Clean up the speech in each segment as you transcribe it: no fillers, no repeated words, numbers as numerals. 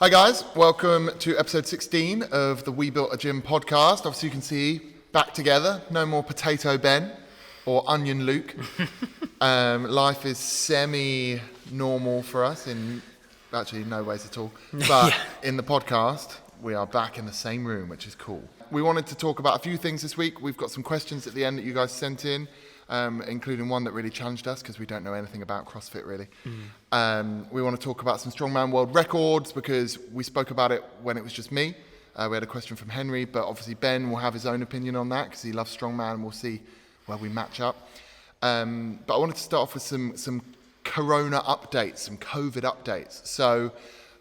Hi guys, welcome to episode 16 of the We Built a Gym podcast. Obviously you can see, back together, no more Potato Ben or Onion Luke. Life is semi-normal for us in actually no ways at all. But in the podcast, we are back in the same room, which is cool. We wanted to talk about a few things this week. We've got some questions at the end that you guys sent in. Including one that really challenged us because we don't know anything about CrossFit really. We want to talk about some Strongman world records because we spoke about it when it was just me. We had a question from Henry, but obviously Ben will have his own opinion on that because he loves Strongman and we'll see where we match up. But I wanted to start off with some Corona updates, some COVID updates. So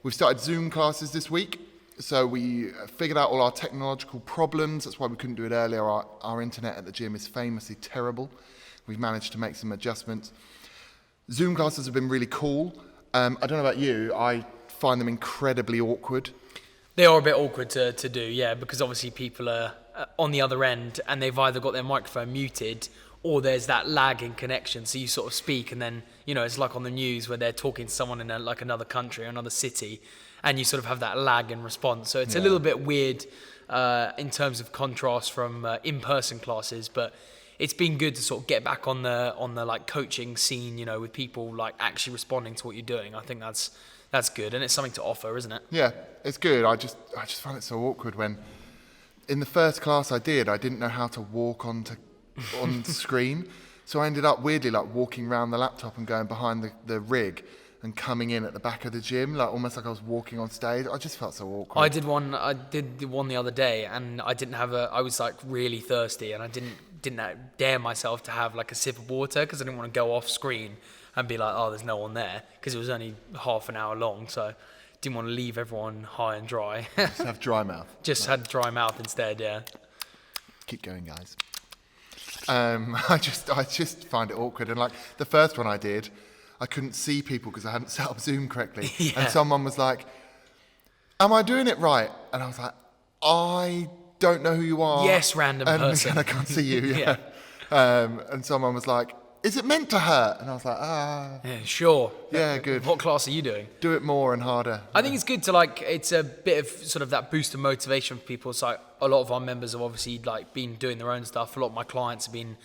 we've started Zoom classes this week. So we figured out all our technological problems. That's why we couldn't do it earlier. Our internet at the gym is famously terrible. We've managed to make some adjustments. Zoom classes have been really cool. I don't know about you. I find them incredibly awkward. They are a bit awkward to do, yeah, because obviously people are on the other end and they've either got their microphone muted or there's that lag in connection. So you sort of speak and then, you know, it's like on the news where they're talking to someone in like another country or another city and you sort of have that lag in response. So it's a little bit weird in terms of contrast from in-person classes, but it's been good to sort of get back on the like coaching scene, you know, with people like actually responding to what you're doing. I think that's good, and it's something to offer, isn't it? Yeah, it's good. I just find it so awkward when in the first class I didn't know how to walk on screen, so I ended up weirdly like walking around the laptop and going behind the rig and coming in at the back of the gym, like almost like I was walking on stage. I just felt so awkward. I did one the other day, and I was like really thirsty, and I didn't dare myself to have like a sip of water because I didn't want to go off screen and be like, oh, there's no one there, because it was only half an hour long, so didn't want to leave everyone high and dry. Just have dry mouth. Had dry mouth instead, yeah. Keep going, guys. I just find it awkward, and like the first one I did, I couldn't see people because I hadn't set up Zoom correctly. Yeah. And someone was like, am I doing it right? And I was like, I don't know who you are. Yes, random person. And I can't see you, yeah. And someone was like, is it meant to hurt? And I was like, Yeah, sure. Yeah, good. What class are you doing? Do it more and harder. I think it's good to it's a bit of sort of that boost of motivation for people. So a lot of our members have obviously like been doing their own stuff. A lot of my clients have been,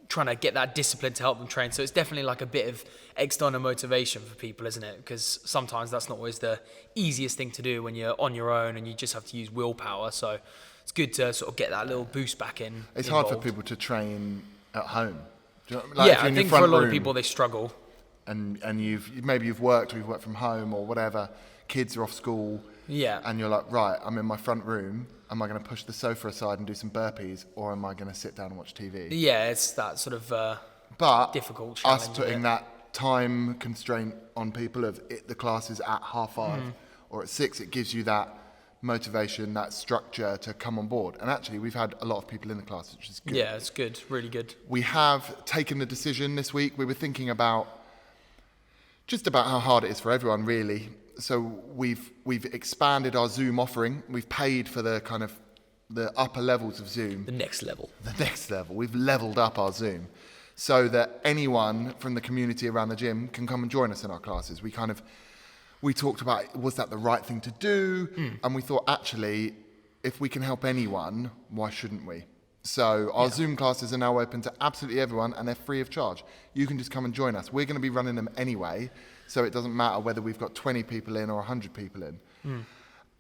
trying to get that discipline to help them train. So it's definitely like a bit of external motivation for people, isn't it? Because sometimes that's not always the easiest thing to do when you're on your own and you just have to use willpower. So it's good to sort of get that little boost back in. It's involved. hard for people to train at home. I think for a lot of people they struggle. And you've worked from home or whatever. Kids are off school. Yeah. And you're like, right, I'm in my front room. Am I going to push the sofa aside and do some burpees, or am I going to sit down and watch TV? Yeah, it's that sort of difficult challenge. Us putting that time constraint on people of the class is at 5:30 or at 6, it gives you that motivation, that structure to come on board. And actually, we've had a lot of people in the class, which is good. Yeah, it's good, really good. We have taken the decision this week. We were thinking about how hard it is for everyone, really. So we've expanded our Zoom offering. We've paid for the kind of the upper levels of Zoom. The next level. We've leveled up our Zoom so that anyone from the community around the gym can come and join us in our classes. We talked about, was that the right thing to do? And we thought, actually, if we can help anyone, why shouldn't we? So our Zoom classes are now open to absolutely everyone, and they're free of charge. You can just come and join us. We're going to be running them anyway, so it doesn't matter whether we've got 20 people in or 100 people in.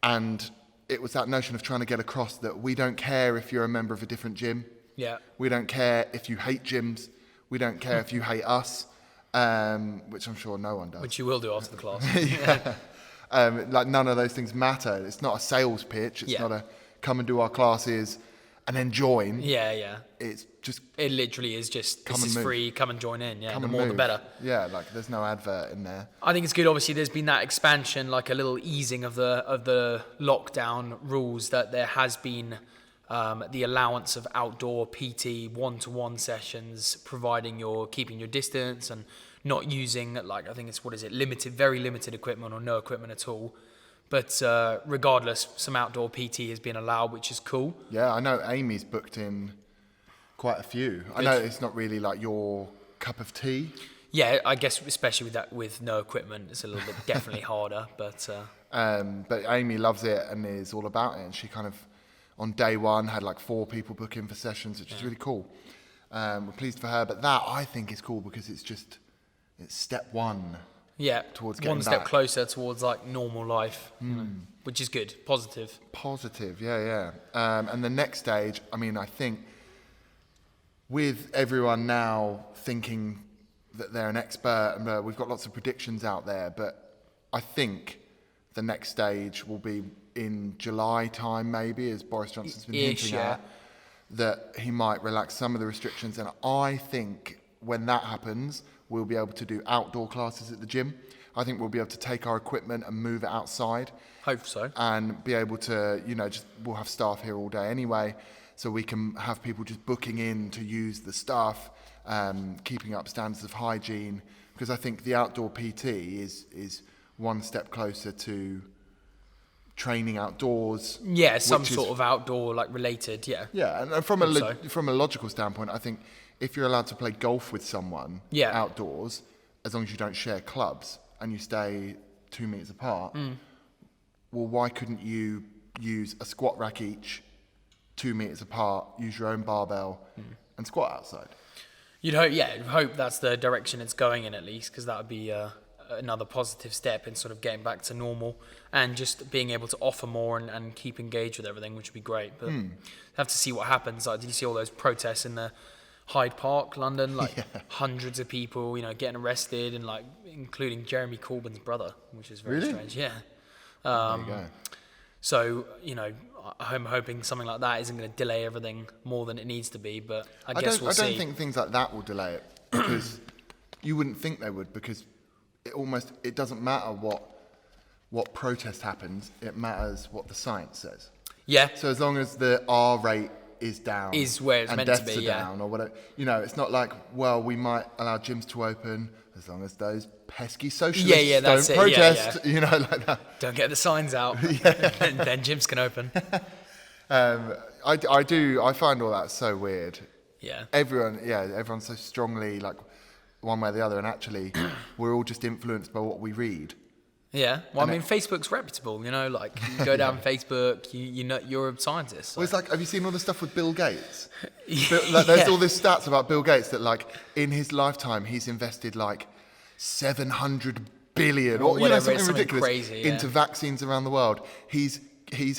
And it was that notion of trying to get across that we don't care if you're a member of a different gym. Yeah. We don't care if you hate gyms. We don't care if you hate us, which I'm sure no one does. Which you will do after the class. Like none of those things matter. It's not a sales pitch. It's not a come and do our classes and then join. Yeah. It's just... It literally is just, this is free, come and join in. Yeah, the more the better. Yeah, like there's no advert in there. I think it's good. Obviously, there's been that expansion, like a little easing of the lockdown rules, that there has been the allowance of outdoor PT one-to-one sessions, providing you're keeping your distance and not using, like, I think it's, very limited equipment or no equipment at all. But regardless, some outdoor PT has been allowed, which is cool. Yeah, I know Amy's booked in quite a few. Good. I know it's not really like your cup of tea. Yeah, I guess especially with that, with no equipment, it's a little bit definitely harder. But Amy loves it and is all about it. And she kind of, on day one, had like 4 people book in for sessions, which is really cool. We're pleased for her. But that, I think, is cool because it's step one. Yeah, towards getting one step back. closer towards like normal life, you know, which is good, positive. Positive, yeah. And the next stage, I mean, I think with everyone now thinking that they're an expert, and we've got lots of predictions out there, but I think the next stage will be in July time, maybe, as Boris Johnson's been hinting at, that he might relax some of the restrictions. And I think when that happens, we'll be able to do outdoor classes at the gym. I think we'll be able to take our equipment and move it outside. Hope so. And be able to, we'll have staff here all day anyway, so we can have people just booking in to use the stuff, keeping up standards of hygiene, because I think the outdoor PT is one step closer to training outdoors. Yeah, some sort of outdoor, like, related, yeah. Yeah, and from a logical standpoint, I think if you're allowed to play golf with someone outdoors, as long as you don't share clubs and you stay 2 meters apart, well, why couldn't you use a squat rack each, 2 meters apart, use your own barbell, and squat outside? You'd hope that's the direction it's going in, at least, because that would be another positive step in sort of getting back to normal and just being able to offer more and keep engaged with everything, which would be great. But have to see what happens. Like, did you see all those protests in the Hyde Park, London? Like hundreds of people, getting arrested, and like including Jeremy Corbyn's brother, which is very strange. Yeah. There you go. So, I'm hoping something like that isn't going to delay everything more than it needs to be, but I guess we'll see. I don't think things like that will delay it, because you wouldn't think they would, because it doesn't matter what protest happens, it matters what the science says. Yeah. So as long as the R rate is down, is where it's and meant deaths to be, are down, or whatever, it's not like, well, we might allow gyms to open as long as those pesky socialists don't protest, like that. Don't get the signs out, then gyms can open. I find all that so weird. Yeah. Everyone's so strongly, like, one way or the other, and actually we're all just influenced by what we read. Yeah, well, Facebook's reputable, like, you go down Facebook, you're a scientist. So. Well, it's like, have you seen all the stuff with Bill Gates? There's all these stats about Bill Gates that, like, in his lifetime, he's invested, like, 700 billion, or something ridiculous, crazy, into vaccines around the world. He's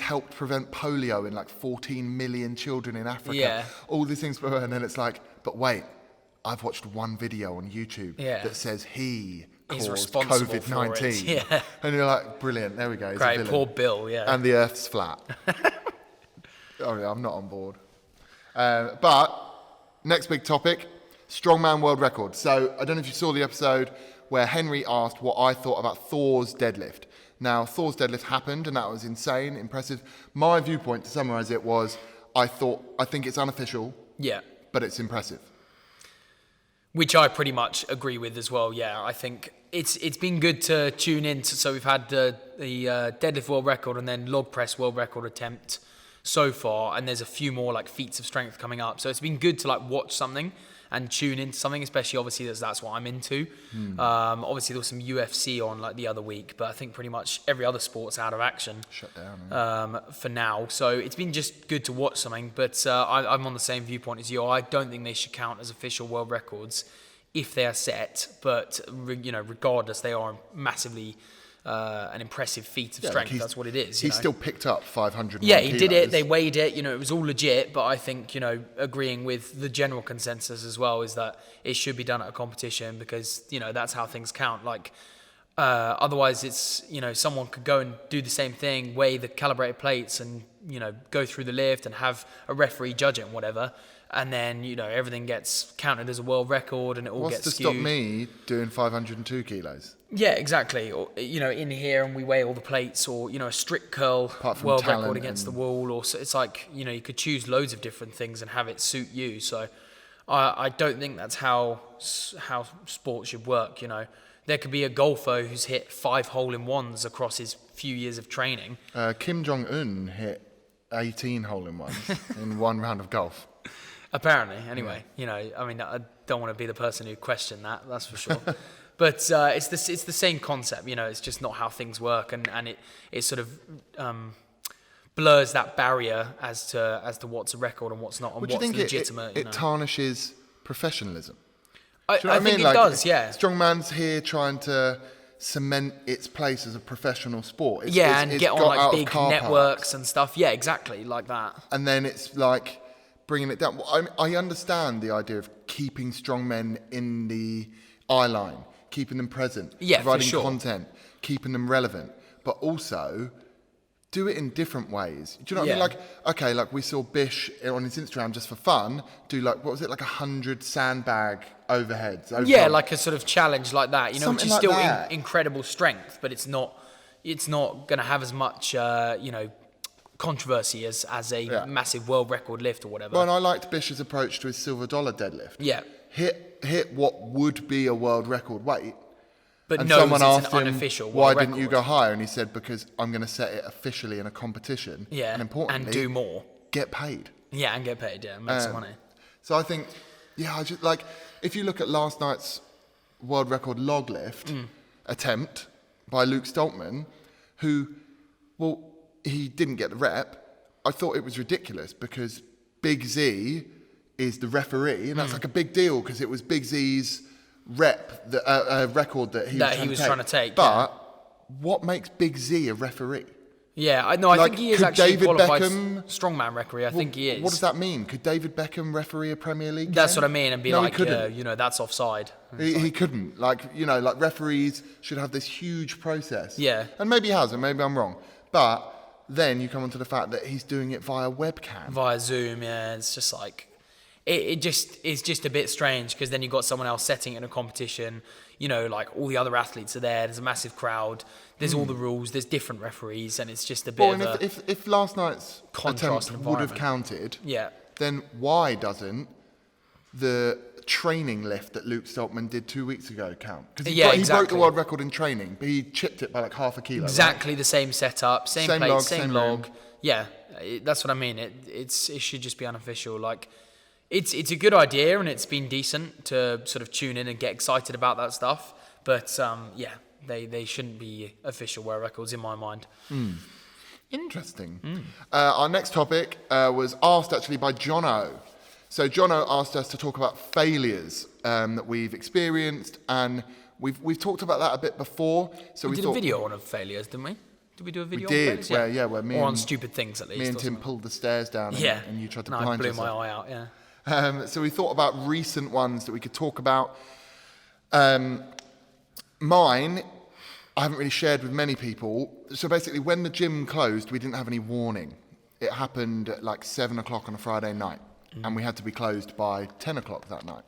helped prevent polio in, like, 14 million children in Africa. Yeah. All these things, and then it's like, but wait, I've watched one video on YouTube that says he caused COVID-19. Yeah. And you're like, brilliant, there we go. Great, poor Bill, yeah. And the Earth's flat. I'm not on board. But next big topic, Strongman world record. So I don't know if you saw the episode where Henry asked what I thought about Thors Deadlift. Now, Thors Deadlift happened, and that was insane, impressive. My viewpoint, to summarise it, was I think it's unofficial, but it's impressive. Which I pretty much agree with as well. Yeah, I think it's been good to tune in. So we've had the deadlift world record and then log press world record attempt so far, and there's a few more like feats of strength coming up. So it's been good to like watch something and tune into something, especially obviously that's what I'm into. Obviously there was some UFC on like the other week, but I think pretty much every other sport's out of action. Shut down. For now. So it's been just good to watch something, but I'm on the same viewpoint as you. I don't think they should count as official world records if they are set, but regardless, they are massively an impressive feat of strength. That's what it is. He still picked up 500. Yeah, he did it. They weighed it. It was all legit. But I think agreeing with the general consensus as well is that it should be done at a competition because that's how things count. Like otherwise, it's someone could go and do the same thing, weigh the calibrated plates, and go through the lift and have a referee judge it and whatever. And then, everything gets counted as a world record and it all gets skewed. What's to stop me doing 502 kilos? Yeah, exactly. Or, in here and we weigh all the plates, or, a strict curl world record against the wall. Or so it's like, you could choose loads of different things and have it suit you. So I don't think that's how sport should work, There could be a golfer who's hit 5 hole-in-ones across his few years of training. Kim Jong-un hit 18 hole-in-ones in one round of golf. Apparently, anyway. You know, I mean, I don't want to be the person who questioned that. That's for sure. But it's the same concept. You know, it's just not how things work, and it sort of blurs that barrier as to what's a record and what's not, and Would you what's think legitimate. it tarnishes professionalism? I Do you know what I think mean? it does. Yeah. Strongman's here trying to cement its place as a professional sport. It's Get on got like out of big car networks parks. and stuff. Yeah, exactly, like that. And then it's like bringing it down. Well, I understand the idea of keeping strongmen in the eye line, keeping them present, Yeah, providing for sure. content, keeping them relevant, but also do it in different ways. Do you know what I mean? Yeah. Like, okay, like we saw Bish on his Instagram just for fun do like, what was it, like 100 sandbag overheads. Yeah, like a sort of challenge like that, you know, which Something is like still that. incredible strength, but it's not going to have as much, you know, controversy as a massive world record lift or whatever. Well, and I liked Bish's approach to his silver dollar deadlift. Yeah. Hit what would be a world record weight. But And knows someone it's asked an him, unofficial why world didn't you record. go higher? And he said, because I'm going to set it officially in a competition. Yeah, And importantly, and do more. Get paid. Yeah, and get paid, make some money. So I think, I just like, if you look at last night's world record log lift attempt by Luke Stoltman, who, well, he didn't get the rep. I thought it was ridiculous because Big Z is the referee, and that's like a big deal because it was Big Z's record that he was trying to take. But what makes Big Z a referee? Yeah, I know. I Like, think he is could actually David qualified Beckham- strongman referee. I think he is. What does that mean? Could David Beckham referee a Premier League That's game? what I mean, and be No, he like, couldn't. you know, that's offside. He couldn't. Like, you know, like referees should have this huge process. Yeah. And maybe he hasn't, maybe I'm wrong. But then you come onto the fact that he's doing it via webcam. Via Zoom, yeah, it's just like it's just a bit strange because then you've got someone else setting it in a competition. You know, like all the other athletes are there. There's a massive crowd. There's all the rules. There's different referees, and it's just a bit Well, and if last night's contrast attempt would have environment. counted, Yeah. then why doesn't the training lift that Luke Stoltman did 2 weeks ago count? Because he broke the exactly. world record in training, but he chipped it by like half a kilo. right? Exactly the same setup, same Same plate, log, same same log. room. Yeah, that's what I mean. It should just be unofficial. Like, it's a good idea, and it's been decent to sort of tune in and get excited about that stuff. But yeah, they shouldn't be official world records in my mind. Interesting. Our next topic was asked actually by Jono. So Jono asked us to talk about failures that we've experienced, and we've talked about that a bit before. So We we did thought a video on failures, didn't we? Did we do a we video did, on failures? where me or on and stupid things at least. me and or Tim something. pulled the stairs down, and you tried to I blind blew yourself. my eye out. Yeah. So we thought about recent ones that we could talk about. Mine, I haven't really shared with many people. So basically, when the gym closed, we didn't have any warning. It happened at like 7 o'clock on a Friday night, and we had to be closed by 10 o'clock that night.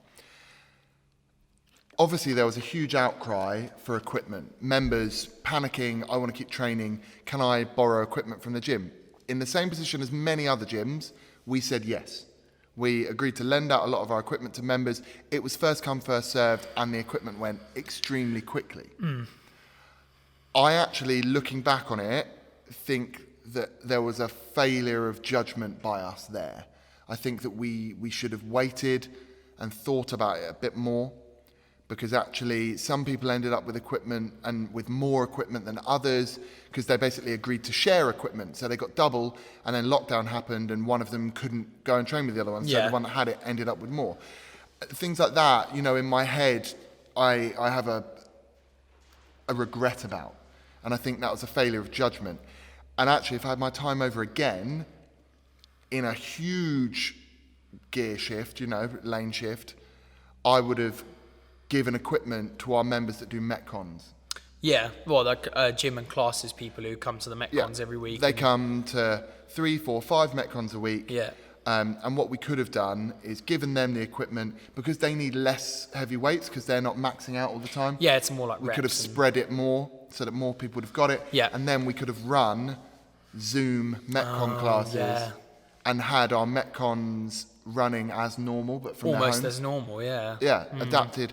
Obviously, there was a huge outcry for equipment. Members panicking, I want to keep training, can I borrow equipment from the gym? In the same position as many other gyms, we said yes. We agreed to lend out a lot of our equipment to members. It was first come, first served, and the equipment went extremely quickly. I actually, looking back on it, think that there was a failure of judgment by us there. I think that we should have waited and thought about it a bit more, because actually some people ended up with equipment and with more equipment than others because they basically agreed to share equipment. So they got double, and then lockdown happened and one of them couldn't go and train with the other one. So Yeah. the one that had it ended up with more. Things like that, you know, in my head, I have a regret about. And I think that was a failure of judgment. And actually, if I had my time over again, in a huge gear shift, you know, lane shift, I would have given equipment to our members that do Metcons. Yeah, well, like gym and classes people who come to the Metcons every week. They come to 3, 4, 5 Metcons a week. Yeah. And what we could have done is given them the equipment, because they need less heavy weights because they're not maxing out all the time. Yeah, it's more like We reps. could have spread it more so that more people would have got it. Yeah. And then we could have run Zoom Metcon classes and had our Metcons running as normal, but from their Almost homes. as normal, yeah. Yeah, adapted.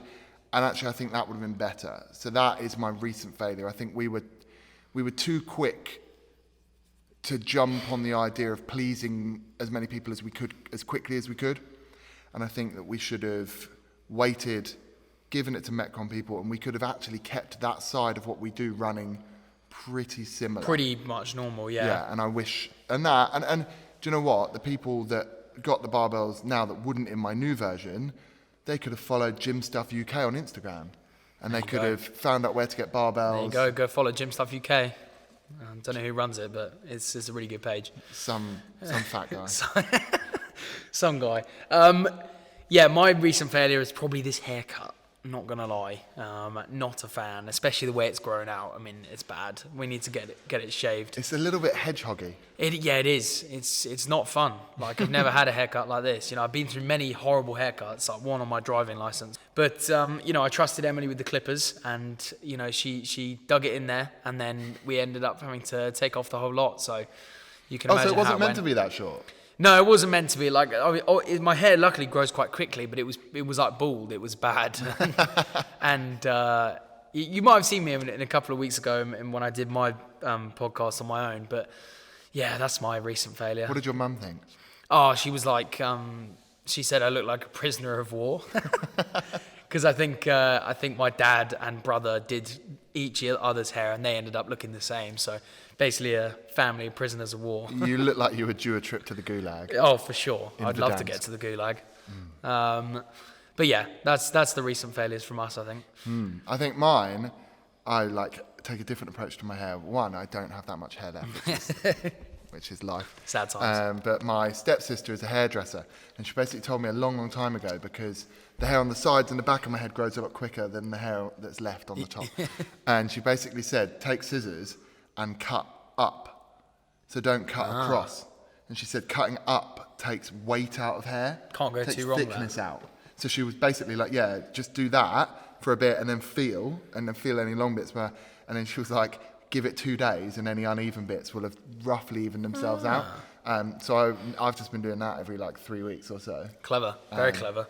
And actually, I think that would have been better. So that is my recent failure. I think we were too quick to jump on the idea of pleasing as many people as we could, as quickly as we could. And I think that we should have waited, given it to Metcon people, and we could have actually kept that side of what we do running pretty similar. Pretty much normal, yeah. Yeah, and I wish, and do you know what? The people that got the barbells now that wouldn't in my new version, they could have followed Gym Stuff UK on Instagram, and they could have found out where to get barbells. There you go follow Gym Stuff UK. I don't know who runs it, but it's a really good page. Some fat guy. Some guy. Yeah, my recent failure is probably this haircut. Not gonna lie, not a fan, especially the way it's grown out. I mean, it's bad. We need to get it shaved. It's a little bit hedgehoggy. It is. It's not fun. Like, I've never had a haircut like this. You know, I've been through many horrible haircuts, like one on my driving license. But you know, I trusted Emily with the clippers, and you know, she dug it in there, and then we ended up having to take off the whole lot. So you can imagine. So it wasn't how it meant went. to be that short. No, it wasn't meant to be. Like, my hair luckily grows quite quickly, but it was like bald. It was bad. And you might have seen me in a couple of weeks ago when I did my podcast on my own. But yeah, that's my recent failure. What did your mum think? Oh, she was like, she said I look like a prisoner of war. Because I think my dad and brother did each other's hair, and they ended up looking the same. So basically, a family of prisoners of war. You look like you were due a trip to the Gulag. Oh, for sure. I'd love to Verdansk. get to the Gulag. But yeah, that's the recent failures from us, I think. I think mine, I take a different approach to my hair. One, I don't have that much hair left, which is life. Sad times. But my stepsister is a hairdresser, and she basically told me a long, long time ago, because the hair on the sides and the back of my head grows a lot quicker than the hair that's left on the top. And she basically said, take scissors and cut up. So don't cut across. And she said cutting up takes weight out of hair. Can't go takes too wrong thickness out. So she was basically like, yeah, just do that for a bit and then feel any long bits. And then she was like, give it 2 days and any uneven bits will have roughly evened themselves out. So I've just been doing that every 3 weeks or so. Clever. Very clever.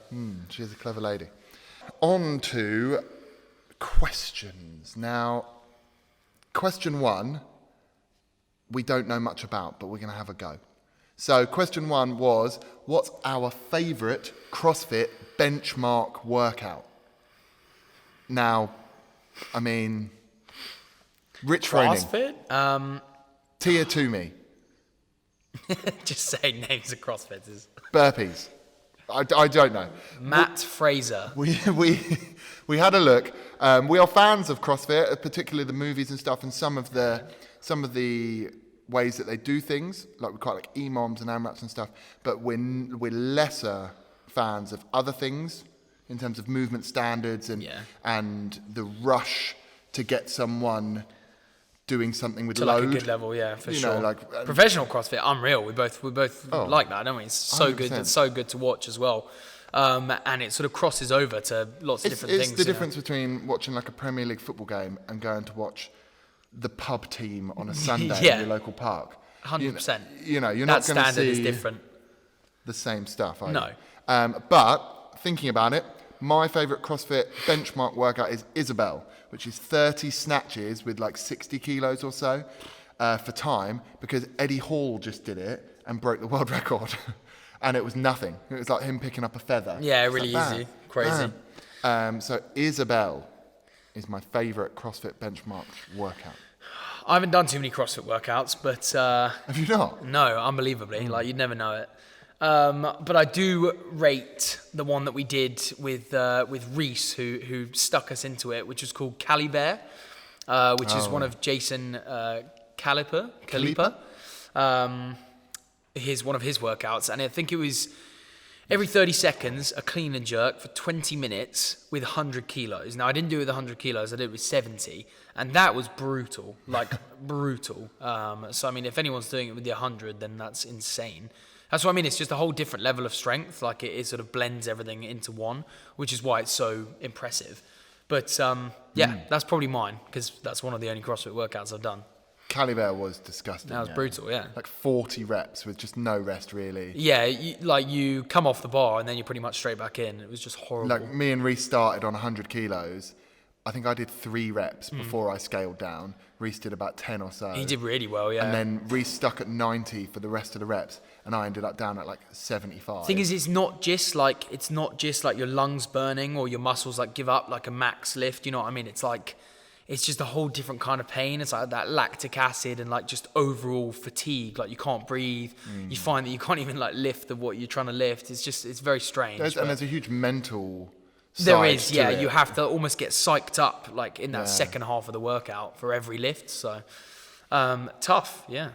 She's a clever lady. On to questions. Now, question 1, we don't know much about, but we're going to have a go. So question 1 was, what's our favourite CrossFit benchmark workout? Now, I mean, rich training. CrossFit? Tia Toomey. Just saying names of CrossFitters. Burpees. I don't know. Matt Fraser. We had a look. We are fans of CrossFit, particularly the movies and stuff, and some of the ways that they do things. Like, we quite like EMOMs and AMRAPs and stuff, but we're lesser fans of other things in terms of movement standards and the rush to get someone doing something with To load. like a good level, yeah, for You sure. know, Professional CrossFit, unreal. We both like that, don't we? It's so 100%. good. It's so good to watch as well. And it sort of crosses over to lots of different things. It's the difference between watching a Premier League football game and going to watch the pub team on a Sunday in your local park. 100%. You know, you're that not going to standard is see different. the same stuff, are No. you? But thinking about it, my favourite CrossFit benchmark workout is Isabel, which is 30 snatches with 60 kilos or so for time, because Eddie Hall just did it and broke the world record. And it was nothing. It was like him picking up a feather. Yeah, It's really like, easy. Crazy. So Isabel is my favourite CrossFit benchmark workout. I haven't done too many CrossFit workouts, but Have you not? no, unbelievably, you'd never know it. But I do rate the one that we did with Reese, who stuck us into it, which was called Cali Bear, which is one of Jason Caliper. One of his workouts, and I think it was every 30 seconds a clean and jerk for 20 minutes with 100 kilos. Now, I didn't do it with 100 kilos, I did it with 70, and that was brutal, brutal. So, I mean, if anyone's doing it with the 100, then that's insane. That's what I mean, it's just a whole different level of strength, it sort of blends everything into one, which is why it's so impressive. But, that's probably mine, because that's one of the only CrossFit workouts I've done. Cali Bear was disgusting. That was brutal, yeah. 40 reps with just no rest, really. Yeah, you come off the bar and then you're pretty much straight back in. It was just horrible. Me and Reece started on 100 kilos. I think I did 3 reps before I scaled down. Reese did about 10 or so. He did really well, yeah. And then Reese stuck at 90 for the rest of the reps, and I ended up down at like 75. Thing is, it's not just like your lungs burning or your muscles like give up like a max lift. You know what I mean? It's like it's just a whole different kind of pain. It's like that lactic acid and like just overall fatigue. Like you can't breathe. You find that you can't even like lift what you're trying to lift. It's very strange. And there's a huge mental. There is, yeah. It. You have to almost get psyched up like in that second half of the workout for every lift. So tough, yeah.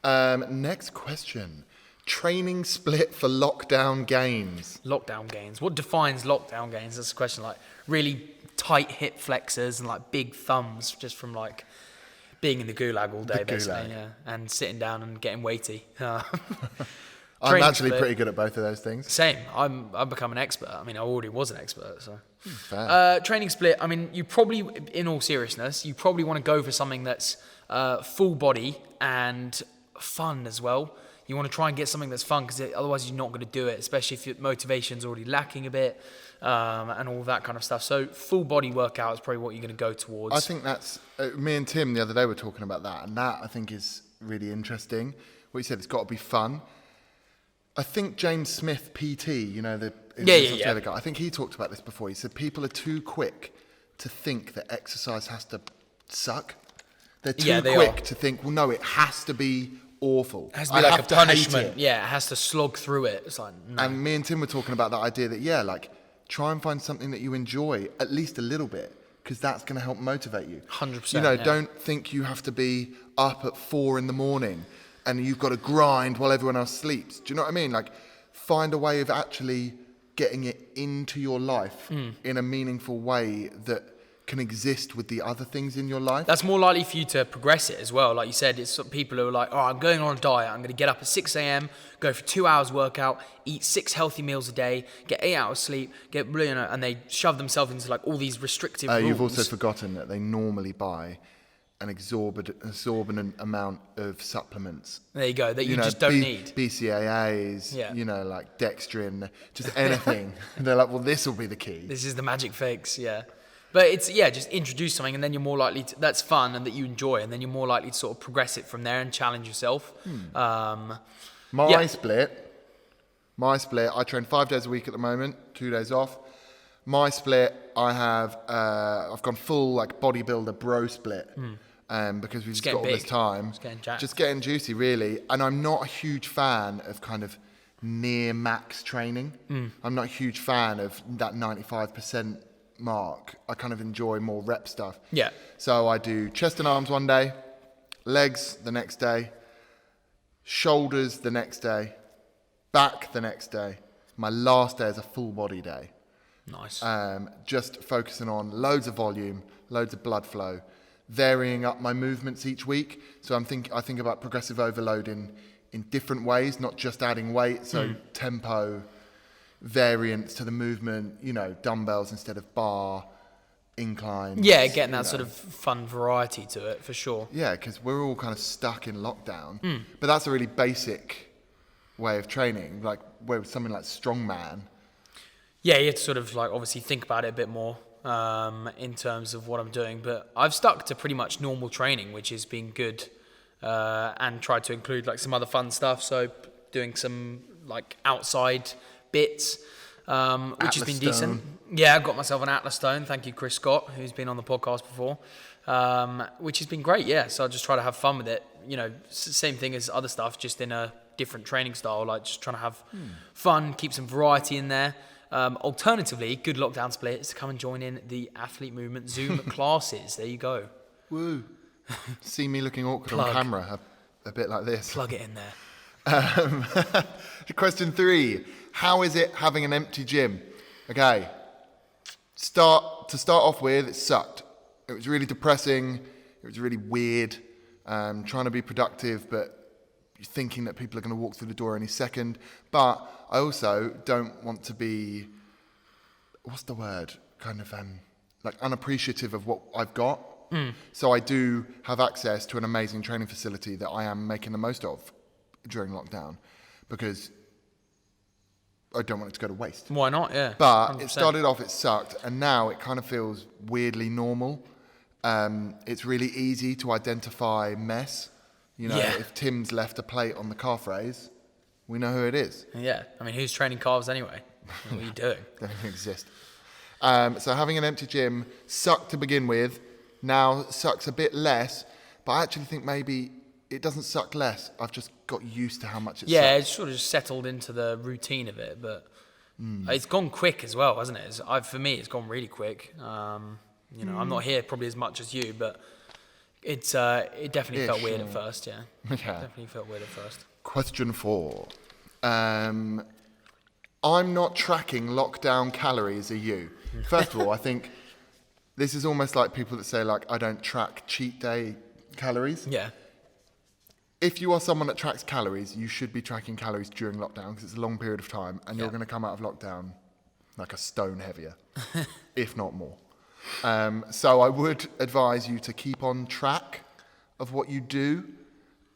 Next question. Training split for lockdown gains. Lockdown gains. What defines lockdown gains? That's a question. Like really tight hip flexors and like big thumbs just from like being in the gulag all day, basically. Yeah, and sitting down and getting weighty. I'm actually pretty good at both of those things. Same. I've become an expert. I mean, I already was an expert. So, Fair. Training split. I mean, you probably, in all seriousness, you probably want to go for something that's full body and fun as well. You want to try and get something that's fun because otherwise you're not going to do it, especially if your motivation's already lacking a bit and all that kind of stuff. So full body workout is probably what you're going to go towards. I think that's me and Tim the other day were talking about that, and that I think is really interesting. What you said, it's got to be fun. I think James Smith, PT, you know, the Australia guy, I think he talked about this before. He said people are too quick to think that exercise has to suck. They're too quick to think, well, no, it has to be awful. It has to be like a punishment. Yeah, it has to slog through it. It's like, no. And me and Tim were talking about that idea that, like, try and find something that you enjoy at least a little bit, because that's going to help motivate you. 100%. You know, don't think you have to be up at 4 a.m. and you've got to grind while everyone else sleeps. Do you know what I mean? Like, find a way of actually getting it into your life in a meaningful way that can exist with the other things in your life. That's more likely for you to progress it as well. Like you said, it's people who are like, oh, I'm going on a diet. I'm going to get up at 6 a.m., go for 2 hours workout, eat 6 healthy meals a day, get 8 hours sleep, and they shove themselves into like all these restrictive rules. You've also forgotten that they normally buy an exorbitant amount of supplements. There you go, that you just don't need. BCAAs, you know, like dextrin, just anything. They're like, well, this will be the key. This is the magic fix, yeah. But it's, just introduce something and then you're more likely to, that's fun and that you enjoy, and then you're more likely to sort of progress it from there and challenge yourself. My split, I train 5 days a week at the moment, 2 days off. My split, I've gone full like bodybuilder bro split because we've just got all this time. Just getting juicy, really. And I'm not a huge fan of kind of near max training. I'm not a huge fan of that 95% mark. I kind of enjoy more rep stuff. Yeah. So I do chest and arms one day, legs the next day, shoulders the next day, back the next day. My last day is a full body day. Nice. Just focusing on loads of volume, loads of blood flow, varying up my movements each week. So I think about progressive overload in different ways, not just adding weight. So tempo, variance to the movement, you know, dumbbells instead of bar, inclines. Yeah, getting that sort of fun variety to it, for sure. Yeah, because we're all kind of stuck in lockdown. But that's a really basic way of training, like where something like Strongman. Yeah, you have to sort of like obviously think about it a bit more in terms of what I'm doing. But I've stuck to pretty much normal training, which has been good, and tried to include like some other fun stuff. So doing some like outside bits, which has been decent. Yeah, I got myself an Atlas stone. Thank you, Chris Scott, who's been on the podcast before, which has been great. Yeah, so I just try to have fun with it. You know, same thing as other stuff, just in a different training style. Like just trying to have fun, keep some variety in there. Alternatively, good lockdown split is to come and join in the Athlete Movement Zoom classes. There you go. Woo. See me looking awkward on camera, a bit like this. Plug it in there. Question 3. How is it having an empty gym? Okay. To start off with, it sucked. It was really depressing. It was really weird. Trying to be productive, but thinking that people are going to walk through the door any second. But I also don't want to be, what's the word? Kind of like unappreciative of what I've got. So I do have access to an amazing training facility that I am making the most of during lockdown, because I don't want it to go to waste. Why not? Yeah. But 100%. it started off, it sucked, and now it kind of feels weirdly normal. It's really easy to identify mess. You know, if Tim's left a plate on the calf raise, we know who it is. Yeah. I mean, who's training calves anyway? What are you doing? They don't even exist. So having an empty gym sucked to begin with, now sucks a bit less, but I actually think maybe it doesn't suck less. I've just got used to how much it sucks. It's sort of just settled into the routine of it, but it's gone quick as well, hasn't it? For me, it's gone really quick. I'm not here probably as much as you, but it definitely felt weird at first, yeah. Definitely felt weird at first. Question 4. I'm not tracking lockdown calories, are you? First of all, I think this is almost like people that say, like, I don't track cheat day calories. Yeah. If you are someone that tracks calories, you should be tracking calories during lockdown because it's a long period of time and you're going to come out of lockdown like a stone heavier, if not more. So I would advise you to keep on track of what you do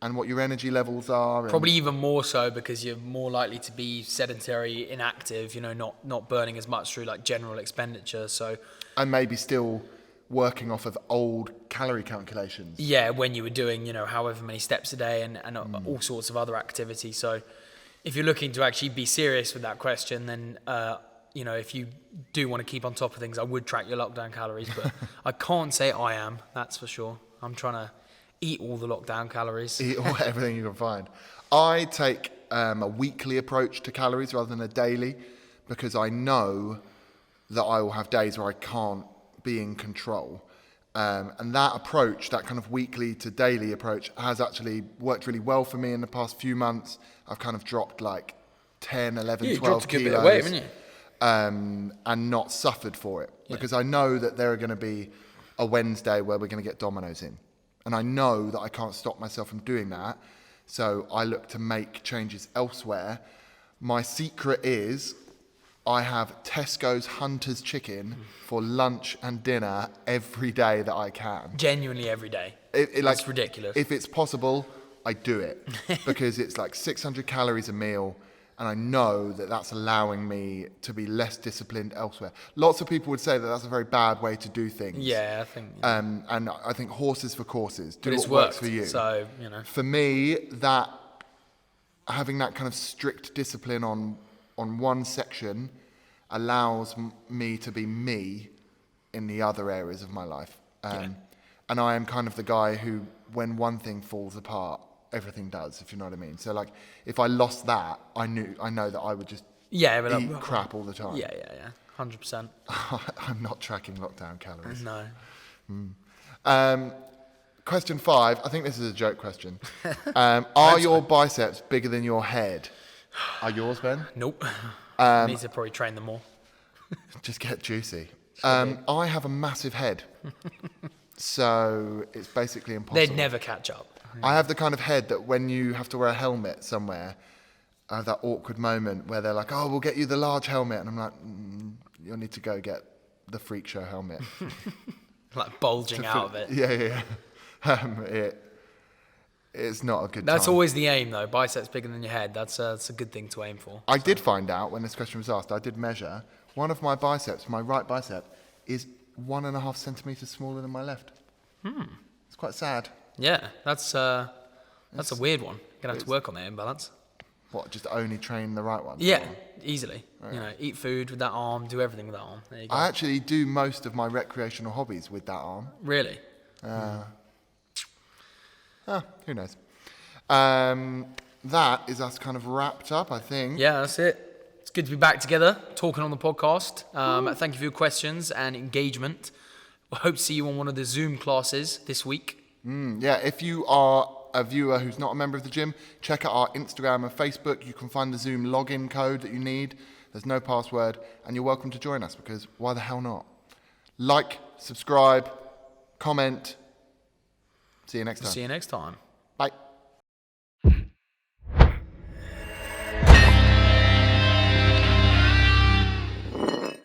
and what your energy levels are. Probably even more so because you're more likely to be sedentary, inactive, not burning as much through like general expenditure. So, and maybe still working off of old calorie calculations. Yeah, when you were doing, however many steps a day and all sorts of other activities. So if you're looking to actually be serious with that question, then, if you do want to keep on top of things, I would track your lockdown calories, but I can't say I am, that's for sure. I'm trying to eat all the lockdown calories. Eat everything you can find. I take a weekly approach to calories rather than a daily because I know that I will have days where I can't be in control. And that approach, that kind of weekly to daily approach, has actually worked really well for me in the past few months. I've kind of dropped like 10, 11, 12 kilos. Bit of weight, haven't you? And not suffered for it because I know that there are going to be a Wednesday where we're going to get Domino's in. And I know that I can't stop myself from doing that. So I look to make changes elsewhere. My secret is I have Tesco's Hunter's Chicken for lunch and dinner every day that I can. Genuinely every day. That's ridiculous. If it's possible, I do it because it's like 600 calories a meal. And I know that that's allowing me to be less disciplined elsewhere. Lots of people would say that that's a very bad way to do things. Yeah, I think. And I think horses for courses. Do what works for you. So, For me, that having that kind of strict discipline on one section allows me to be me in the other areas of my life. And I am kind of the guy who, when one thing falls apart, everything does, if you know what I mean. So like, if I lost that, I know that I would just eat crap all the time. Yeah, 100%. I'm not tracking lockdown calories. No. Question 5, I think this is a joke question. Are your biceps bigger than your head? Are yours, Ben? Nope. Need to probably train them more. Just get juicy. I have a massive head. So it's basically impossible. They'd never catch up. I have the kind of head that when you have to wear a helmet somewhere, I have that awkward moment where they're like, oh, we'll get you the large helmet. And I'm like, you'll need to go get the freak show helmet. Like bulging out of it. Yeah. It's not a good That's time. always the aim, though. Biceps bigger than your head. That's a good thing to aim for. I did find out when this question was asked, I did measure, one of my biceps, my right bicep, is 1.5 centimetres smaller than my left. It's quite sad. Yeah, that's a weird one. You're going to have to work on that imbalance. What, just only train the right one? Yeah, easily. Eat food with that arm, do everything with that arm. There you go. I actually do most of my recreational hobbies with that arm. Really? Who knows? That is us kind of wrapped up, I think. Yeah, that's it. It's good to be back together, talking on the podcast. Thank you for your questions and engagement. We hope to see you on one of the Zoom classes this week. Yeah, if you are a viewer who's not a member of the gym, check out our Instagram and Facebook. You can find the Zoom login code that you need. There's no password, and you're welcome to join us because why the hell not? Like, subscribe, comment. See you next time. See you next time. Bye.